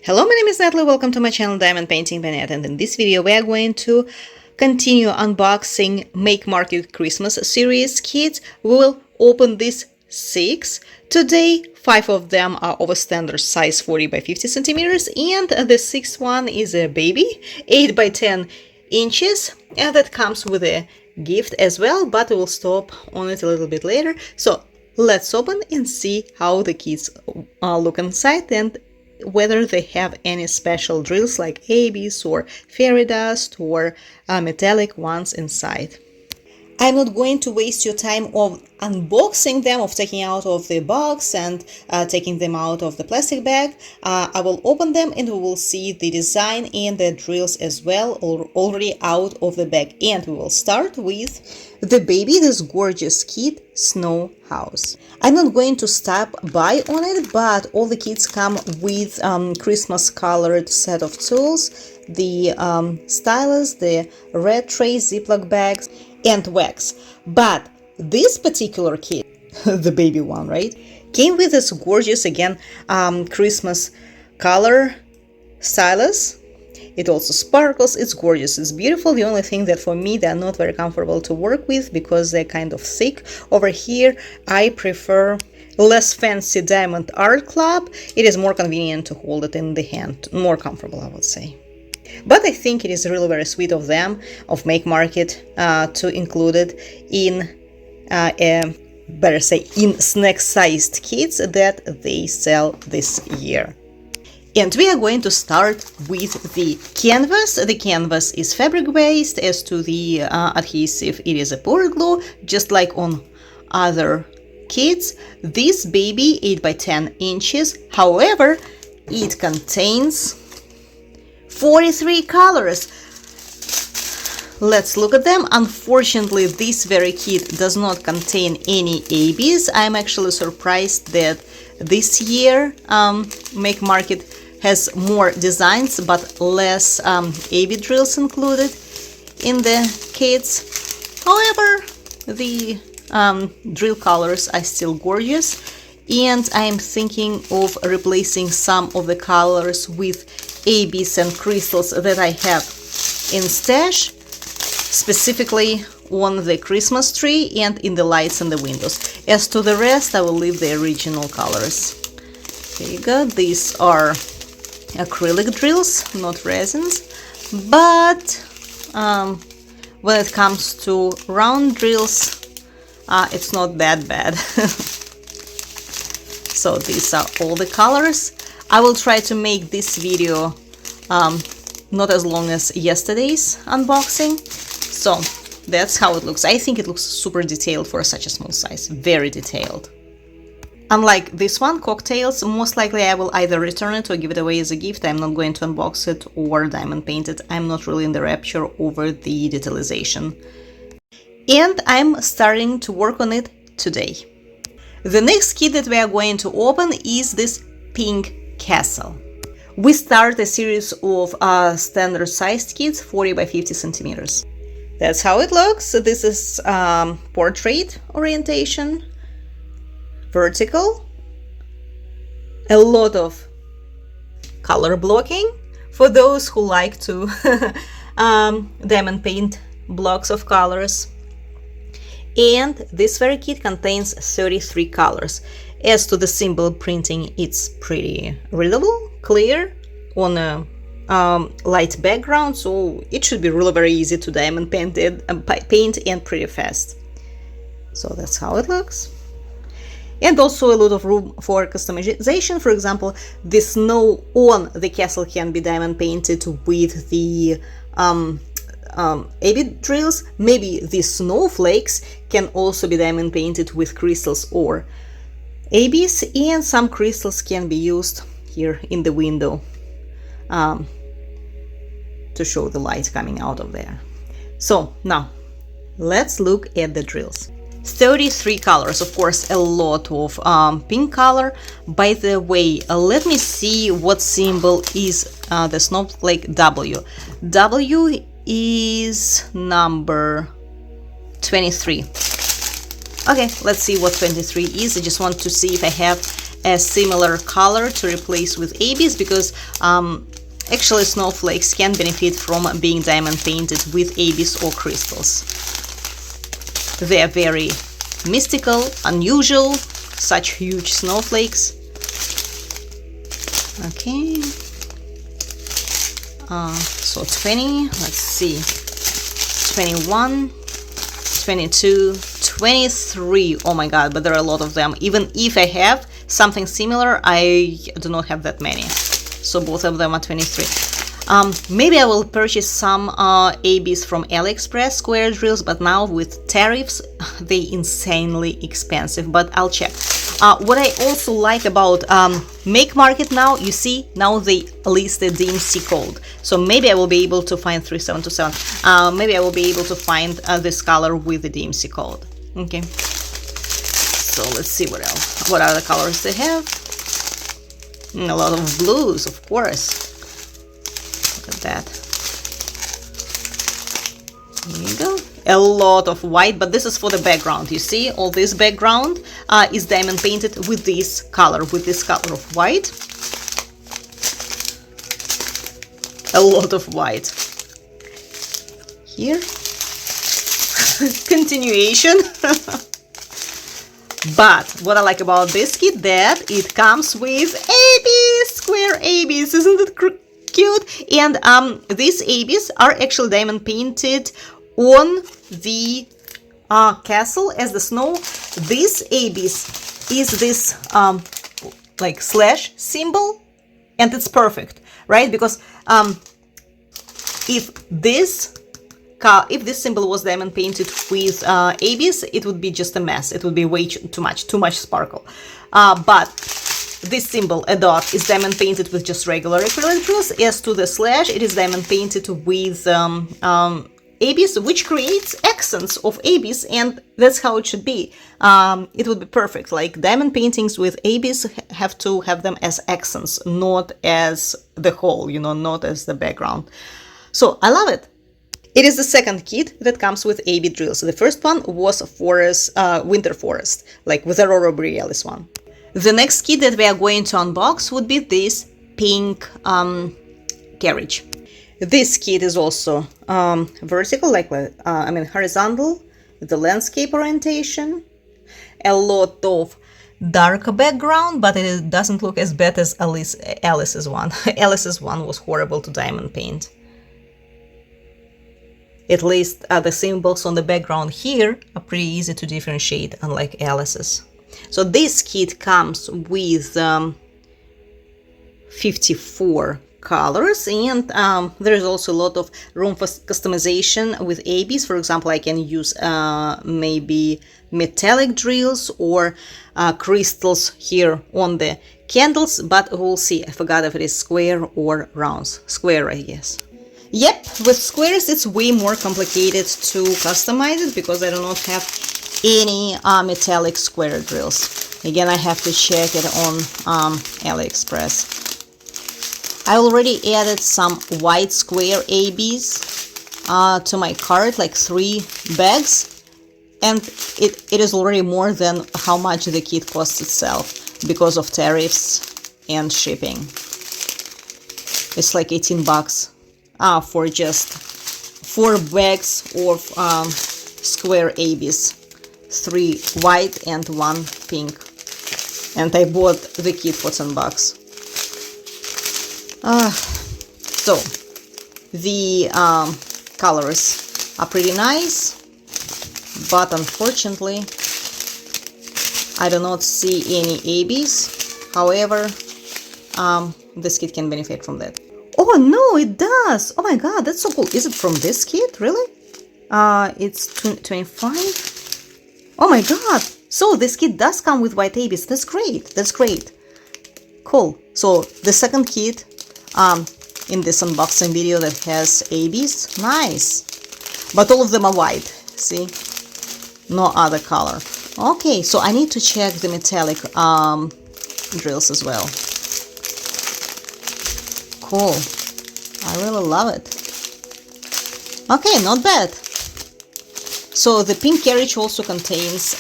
Hello, my name is Natalie. Welcome to my channel Diamond Painting by Nat, and in this video we are going to continue unboxing Make Market Christmas series kits. We will open these 6 today. 5 of them are of a standard size 40 by 50 centimeters, and the 6th one is a baby 8 by 10 inches, and that comes with a gift as well, but we will stop on it a little bit later. So let's open and see how the kits look inside and whether they have any special drills like ABs or fairy dust or metallic ones inside. I'm not going to waste your time of unboxing them, of taking out of the box and taking them out of the plastic bag. I will open them and we will see the design and the drills as well already out of the bag. And we will start with the baby, this gorgeous kit, Snow House. I'm not going to stop by on it, but all the kits come with Christmas colored set of tools, the stylus, the red tray, Ziploc bags, and wax. But this particular kit, the baby one, right, came with this gorgeous, again, Christmas color stylus. It also sparkles, it's gorgeous, it's beautiful. The only thing that for me they're not very comfortable to work with because they're kind of thick. Over here I prefer less fancy Diamond Art Club. It is more convenient to hold it in the hand, more comfortable, I would say. But I think it is really very sweet of them, of Make Market, to include it in better say, in snack-sized kits that they sell this year. And we are going to start with the canvas. The canvas is fabric-based. As to the adhesive, it is a pour glue, just like on other kits. This baby 8 by 10 inches. However, it contains 43 colors. Let's look at them. Unfortunately, this very kit does not contain any ABs. I'm actually surprised that this year Make Market has more designs but less AB drills included in the kits. However, the drill colors are still gorgeous, and I'm thinking of replacing some of the colors with ABs and crystals that I have in stash, specifically on the Christmas tree and in the lights and the windows. As to the rest, I will leave the original colors. Here you go. These are acrylic drills, not resins, but when it comes to round drills, it's not that bad. So these are all the colors. I will try to make this video not as long as yesterday's unboxing. So that's how it looks. I think it looks super detailed for such a small size, very detailed. Unlike this one, Cocktails, most likely I will either return it or give it away as a gift. I'm not going to unbox it or diamond paint it. I'm not really in the rapture over the detailization. And I'm starting to work on it today. The next kit that we are going to open is this pink castle. We start a series of standard sized kits, 40 by 50 centimeters. That's how it looks. This is portrait orientation, vertical, a lot of color blocking for those who like to diamond paint blocks of colors. And this very kit contains 33 colors. As to the symbol printing, it's pretty readable, clear on a light background, so it should be really very easy to diamond paint and pretty fast. So that's how it looks. And also a lot of room for customization. For example, the snow on the castle can be diamond painted with the AB drills. Maybe the snowflakes can also be diamond painted with crystals or ABs, and some crystals can be used here in the window to show the light coming out of there. So now let's look at the drills. 33 colors, of course, a lot of pink color. By the way, let me see what symbol is the snowflake W. W is number 23. Okay, let's see what 23 is. I just want to see if I have a similar color to replace with ABs, because actually snowflakes can benefit from being diamond painted with ABs or crystals. They are very mystical, unusual, such huge snowflakes. Okay. So 20, let's see, 21, 22, 23. Oh my god, but there are a lot of them. Even if I have something similar, I do not have that many. So both of them are 23. Maybe I will purchase some ABs from AliExpress square drills, but now with tariffs, they insanely expensive, but I'll check. What I also like about Make Market now, you see, now they listed DMC code. So maybe I will be able to find 3727. Maybe I will be able to find this color with the DMC code. Okay. So let's see what else. What other colors they have? A lot of blues, of course. Look at that. Here you go. A lot of white, but this is for the background. You see, all this background is diamond painted with this color of white. A lot of white. Here. Continuation. But what I like about this kit, that it comes with ABs, square ABs. Isn't it cute? And these ABs are actually diamond painted on the castle as the snow. This ABs is this like slash symbol, and it's perfect, right? Because if this symbol was diamond painted with ABs, it would be just a mess. It would be way too much sparkle. But this symbol, a dot, is diamond painted with just regular acrylic drills. As to the slash, it is diamond painted with ABs, which creates accents of ABs, and that's how it should be. It would be perfect. Like diamond paintings with ABs have to have them as accents, not as the whole, you know, not as the background. So I love it. It is the second kit that comes with AB drills. The first one was Winter Forest, like with Aurora Borealis one. The next kit that we are going to unbox would be this pink carriage. This kit is also vertical, like horizontal, the landscape orientation, a lot of dark background, but it doesn't look as bad as Alice's one. Alice's one was horrible to diamond paint. At least the symbols on the background here are pretty easy to differentiate, unlike Alice's. So this kit comes with 54 colors, and there's also a lot of room for customization with ABs. For example, I can use maybe metallic drills or crystals here on the candles, but we'll see. I forgot if it is square or rounds. Square, I guess. Yep, with squares it's way more complicated to customize it because I do not have any metallic square drills. Again, I have to check it on AliExpress. I already added some white square ABs to my cart, like 3 bags, and it is already more than how much the kit costs itself because of tariffs and shipping. It's like 18 bucks. For just 4 bags of square ABs, 3 white and 1 pink, and I bought the kit for 10 bucks. So the colors are pretty nice, but unfortunately I do not see any ABs. However, this kit can benefit from that. Oh no, it does! Oh my god, that's so cool. Is it from this kit? Really? It's 25? Oh my god! So this kit does come with white ABs. That's great. That's great. Cool. So the second kit in this unboxing video that has ABs. Nice. But all of them are white. See? No other color. Okay, so I need to check the metallic drills as well. Cool. I really love it. Okay, not bad. So the pink carriage also contains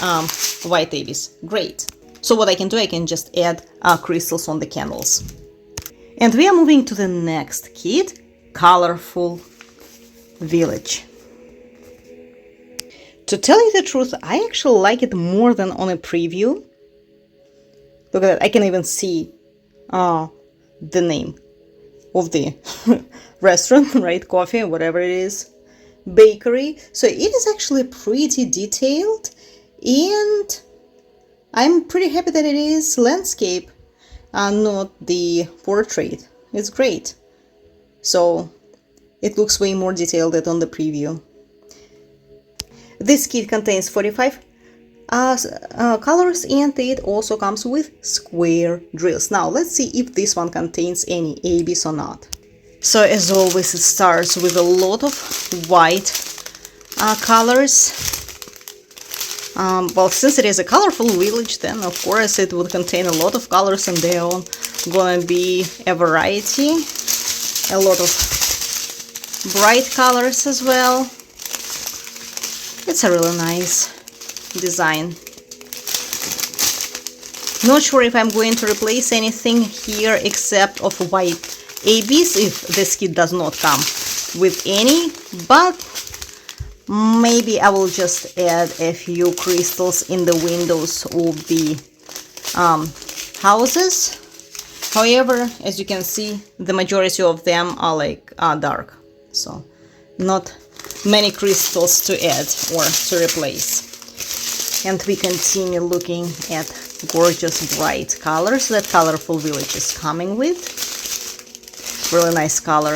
white ABs. Great. So what I can do, I can just add crystals on the candles. And we are moving to the next kit, Colorful Village. To tell you the truth, I actually like it more than on a preview. Look at that, I can even see the name of the restaurant, right? Coffee, whatever it is. Bakery. So it is actually pretty detailed, and I'm pretty happy that it is landscape and not the portrait. It's great. So it looks way more detailed than on the preview. This kit contains 45 colors, and it also comes with square drills. Now let's see if this one contains any ABs or not. So as always, it starts with a lot of white colors. Well, since it is a colorful village, then of course it would contain a lot of colors, and there are gonna be a variety, a lot of bright colors as well. It's a really nice design. Not sure if I'm going to replace anything here except of white ABs if this kit does not come with any, but maybe I will just add a few crystals in the windows of the houses. However, as you can see, the majority of them are like dark, so not many crystals to add or to replace. And we continue looking at gorgeous bright colors that Colorful Village is coming with. Really nice color.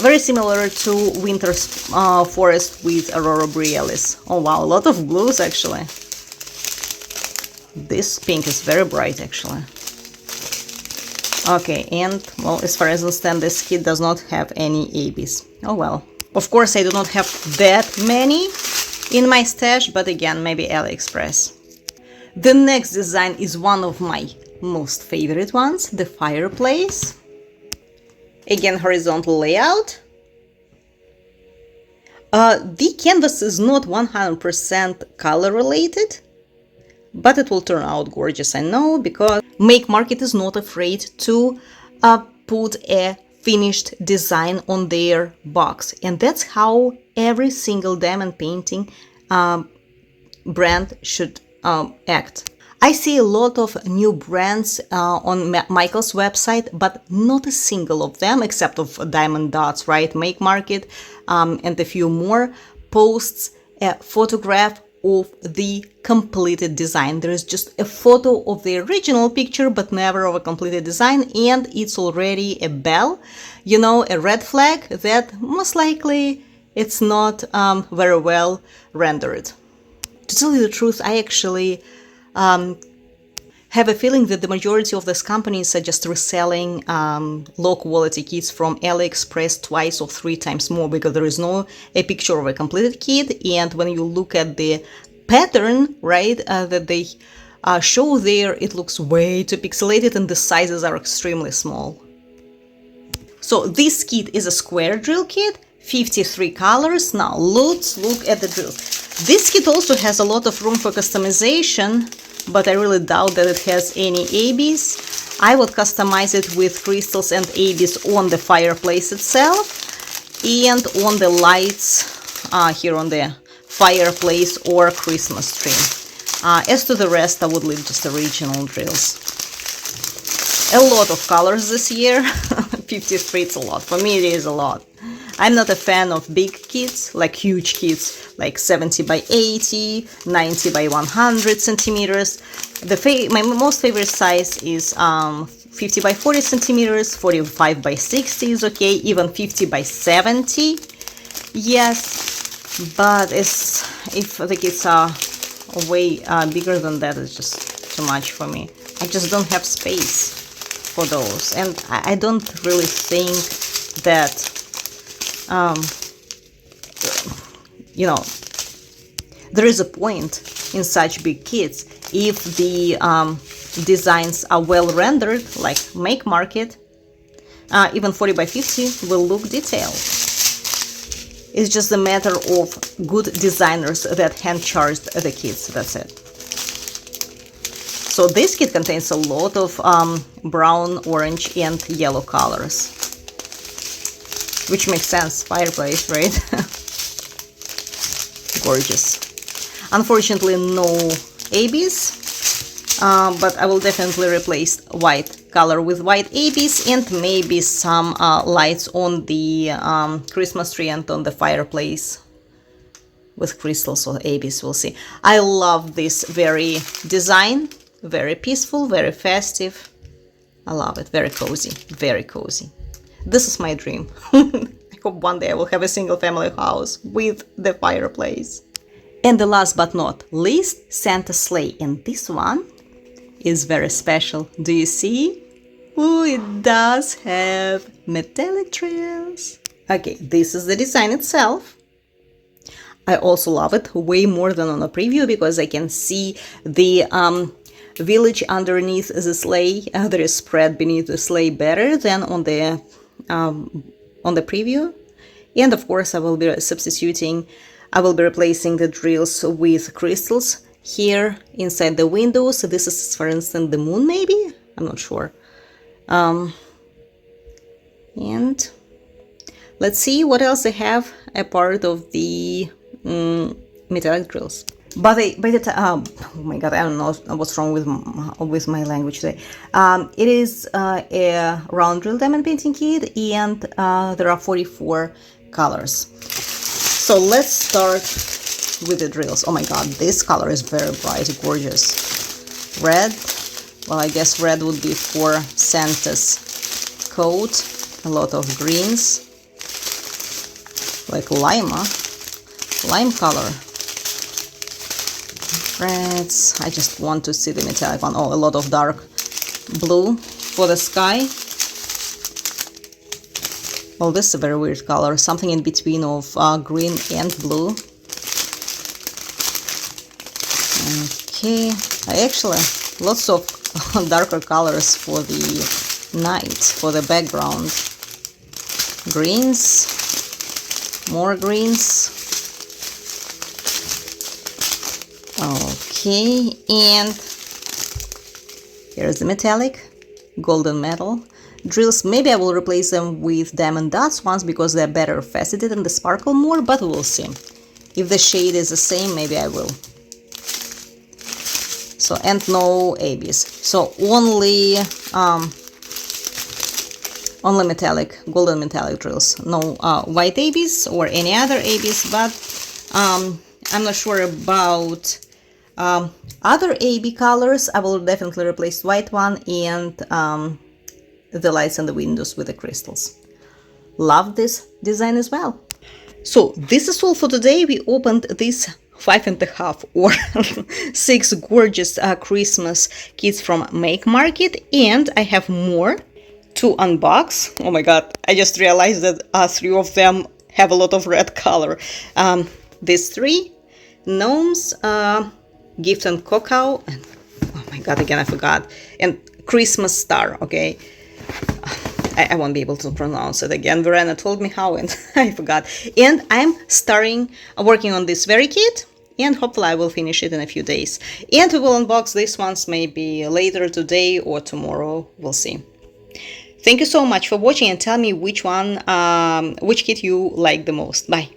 Very similar to Winter Forest with Aurora Borealis. Oh wow, a lot of blues actually. This pink is very bright actually. Okay, and well, as far as I understand, this kit does not have any ABs. Oh well. Of course, I do not have that many in my stash, but again, maybe AliExpress. The next design is one of my most favorite ones, the Fireplace. Again, horizontal layout. The canvas is not 100% color related, but it will turn out gorgeous, I know, because Make Market is not afraid to put a finished design on their box, and that's how every single diamond painting brand should act. I see a lot of new brands on Michael's website, but not a single of them, except of Diamond Dots, right? Make Market and a few more, posts a photograph of the completed design. There is just a photo of the original picture, but never of a completed design, and it's already a bell, you know, a red flag that most likely it's not very well rendered. To tell you the truth, I actually have a feeling that the majority of these companies are just reselling low-quality kits from AliExpress twice or three times more, because there is no a picture of a completed kit, and when you look at the pattern, right, that they show there, it looks way too pixelated and the sizes are extremely small. So this kit is a square drill kit, 53 colors. Now let's look at the drill. This kit also has a lot of room for customization, but I really doubt that it has any ABs. I would customize it with crystals and ABs on the fireplace itself and on the lights here on the fireplace or Christmas tree. As to the rest, I would leave just original drills. A lot of colors this year. 53, it's a lot. For me, it is a lot. I'm not a fan of big kits, like huge kits, like 70 by 80, 90 by 100 centimeters. My most favorite size is 50 by 40 centimeters, 45 by 60 is okay, even 50 by 70. Yes, but if the kits are way bigger than that, it's just too much for me. I just don't have space for those, and I don't really think that you know, there is a point in such big kits if the designs are well rendered, like Make Market. Even 40 by 50 will look detailed. It's just a matter of good designers that hand charged the kits. That's it. So this kit contains a lot of brown, orange, and yellow colors, which makes sense. Fireplace, right? Gorgeous. Unfortunately, no ABs, but I will definitely replace white color with white ABs and maybe some lights on the Christmas tree and on the fireplace with crystals or ABs. We'll see. I love this very design, very peaceful, very festive. I love it. Very cozy, very cozy. This is my dream. I hope one day I will have a single family house with the fireplace. And the last but not least, Santa sleigh. And this one is very special. Do you see? Oh, it does have metallic trails. Okay, this is the design itself. I also love it way more than on a preview because I can see the village underneath the sleigh. There is spread beneath the sleigh better than on the preview. And of course, I will be replacing the drills with crystals here inside the windows. So this is, for instance, the moon, maybe? I'm not sure. And let's see what else they have a part of the metallic drills. By the time, oh my god, I don't know what's wrong with my language today. It is a round drill diamond painting kit, and there are 44 colors. So let's start with the drills. Oh my god, this color is very bright, gorgeous. Red, well, I guess red would be for Santa's coat. A lot of greens, like lime color. Reds, I just want to see the metallic one. Oh, a lot of dark blue for the sky. Well, this is a very weird color, something in between of green and blue. Okay, I actually, lots of darker colors for the night, for the background. Greens, more greens. Okay, and here's the metallic, golden metal. Drills, maybe I will replace them with diamond dots ones because they're better faceted and they sparkle more, but we'll see. If the shade is the same, maybe I will. So, and no ABs. So only metallic, golden metallic drills. No white ABs or any other ABs, but I'm not sure about other AB colors. I will definitely replace white one and the lights and the windows with the crystals. Love this design as well. So this is all for today. We opened this 5.5 or 6 gorgeous Christmas kits from Make Market, and I have more to unbox. Oh my god, I just realized that 3 of them have a lot of red color. These 3 gnomes, gift and cacao, and oh my god, again I forgot, and Christmas star. Okay, I won't be able to pronounce it again. Verena told me how and I forgot. And I'm working on this very kit, and hopefully I will finish it in a few days. And we will unbox these ones maybe later today or tomorrow. We'll see. Thank you so much for watching, and tell me which kit you like the most. Bye.